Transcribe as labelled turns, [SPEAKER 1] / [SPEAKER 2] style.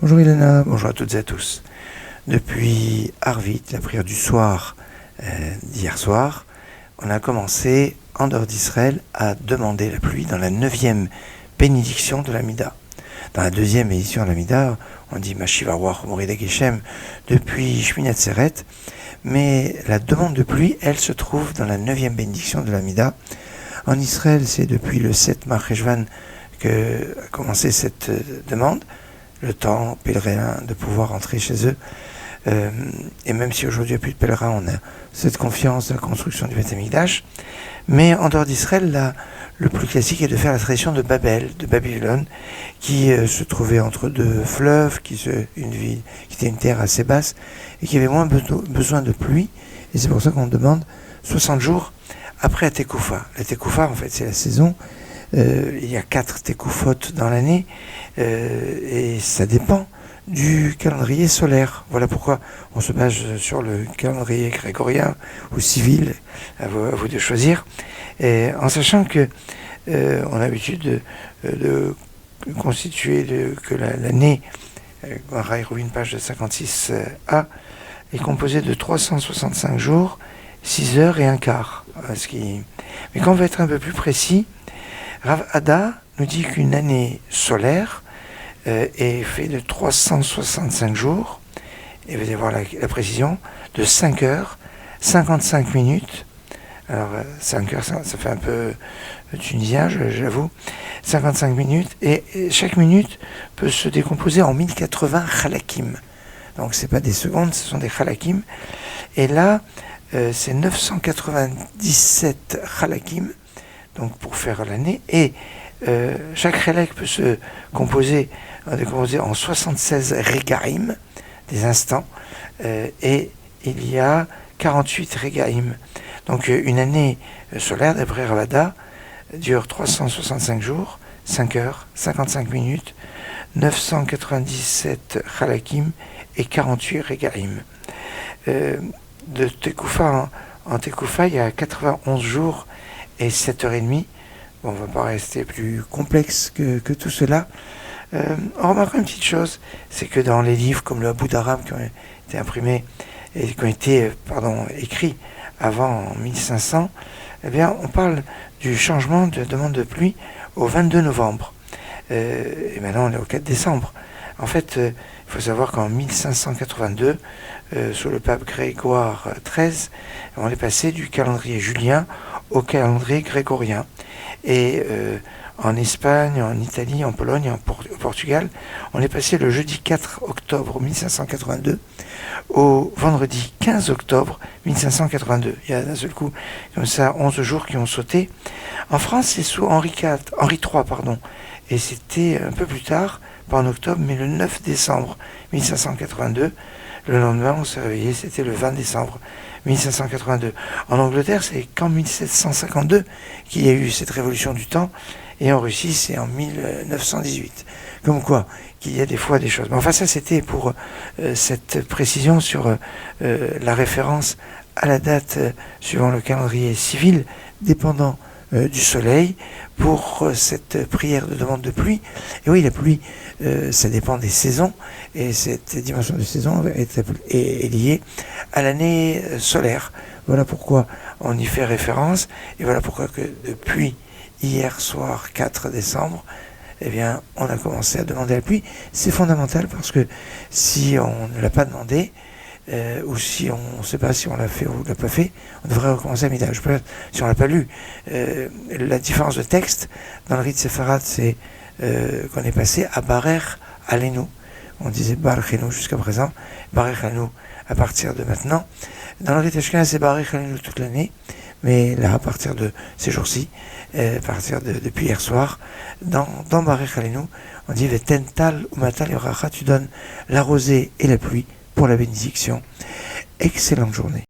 [SPEAKER 1] Bonjour Ilana, bonjour à toutes et à tous. Depuis Arvit, la prière du soir d'hier soir, on a commencé, en dehors d'Israël, à demander la pluie dans la 9e bénédiction de l'Amida. Dans la 2e édition de l'Amida, on dit Mashiva Ruach Morida Geshem depuis Shmini Atzeret, mais la demande de pluie, elle se trouve dans la 9e bénédiction de l'Amida. En Israël, c'est depuis le 7 Marcheshvan que a commencé cette demande, le temps pèlerin de pouvoir entrer chez eux. Et même si aujourd'hui il n'y a plus de pèlerins, on a cette confiance de la construction du Beth Amikdash. Mais en dehors d'Israël, le plus classique est de faire la tradition de Babel, de Babylone, qui se trouvait entre deux fleuves, une ville qui était une terre assez basse, et qui avait moins besoin de pluie. Et c'est pour ça qu'on demande 60 jours après la Tekoufa. La Tekoufa, en fait, c'est la saison. Il y a 4 Tekoufot dans l'année, et ça dépend du calendrier solaire. Voilà pourquoi on se base sur le calendrier grégorien ou civil, à vous de choisir, et en sachant que on a l'habitude de constituer que l'année, une page de 56a, est composée de 365 jours, 6 heures et un quart. Mais quand on veut être un peu plus précis, Rav Ada nous dit qu'une année solaire est faite de 365 jours, et vous allez voir la précision, de 5 heures, 55 minutes. Alors 5 heures, ça fait un peu tunisien, j'avoue. 55 minutes, et chaque minute peut se décomposer en 1080 chalakim. Donc ce n'est pas des secondes, ce sont des chalakim. Et là, c'est 997 chalakim, donc pour faire l'année, et chaque chalak peut se décomposer en 76 regaim, des instants, et il y a 48 regaim. Donc une année solaire, d'après Ravada, dure 365 jours, 5 heures, 55 minutes, 997 chalakim et 48 regaim. De Tekoufa en Tekoufa, il y a 91 jours et 7h30. Bon, on ne va pas rester plus complexe que tout cela. On remarquera une petite chose, c'est que dans les livres comme le Abou d'Aram qui ont été imprimés et qui ont été écrits avant en 1500, eh bien, on parle du changement de demande de pluie au 22 novembre. Et maintenant, on est au 4 décembre. En fait, il faut savoir qu'en 1582, sous le pape Grégoire XIII, on est passé du calendrier julien au calendrier grégorien. Et en Espagne, en Italie, en Pologne et au Portugal, on est passé le jeudi 4 octobre 1582 au vendredi 15 octobre 1582. Il y a d'un seul coup, comme ça, 11 jours qui ont sauté. En France, c'est sous Henri III, et c'était un peu plus tard, pas en octobre, mais le 9 décembre 1582. Le lendemain, on s'est réveillé, c'était le 20 décembre 1582. En Angleterre, c'est qu'en 1752 qu'il y a eu cette révolution du temps, et en Russie, c'est en 1918. Comme quoi, qu'il y a des fois des choses. Mais enfin, ça, c'était pour cette précision sur la référence à la date suivant le calendrier civil, dépendant du soleil, pour cette prière de demande de pluie. Et oui, la pluie, ça dépend des saisons, et cette dimension de saison est liée à l'année solaire. Voilà pourquoi on y fait référence, et voilà pourquoi que depuis hier soir 4 décembre, eh bien, on a commencé à demander la pluie. C'est fondamental parce que si on ne l'a pas demandé, ou si on ne sait pas si on l'a fait ou on ne l'a pas fait, on devrait recommencer à midi. Si on ne l'a pas lu, la différence de texte dans le rite séfarade, c'est qu'on est passé à Barer Alenu. On disait Barechenu jusqu'à présent, Barer Alenu à partir de maintenant. Dans le rite ashkenaz, c'est Barer Alenu toute l'année, mais là, à partir de ces jours-ci, depuis hier soir, dans Barer Alenu, on dit Vetental umatal yoracha, tu donnes la rosée et la pluie pour la bénédiction. Excellente journée.